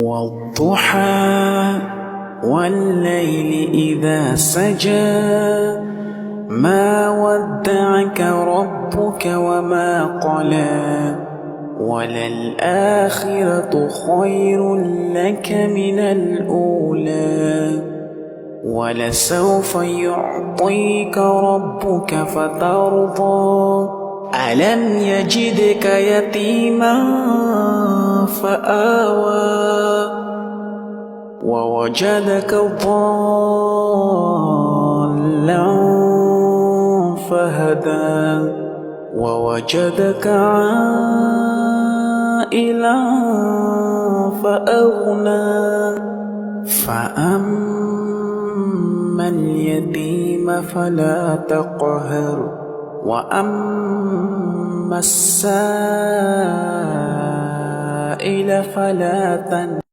والضحى والليل إذا سجى ما ودعك ربك وما قلى وللآخرة خير لك من الأولى ولسوف يعطيك ربك فترضى ألم يجدك يتيما فآوى ووجدك ضالا فهدى ووجدك عائلا فأغنى فأما اليتيم فلا تقهر وأما السائل فلا تنهر.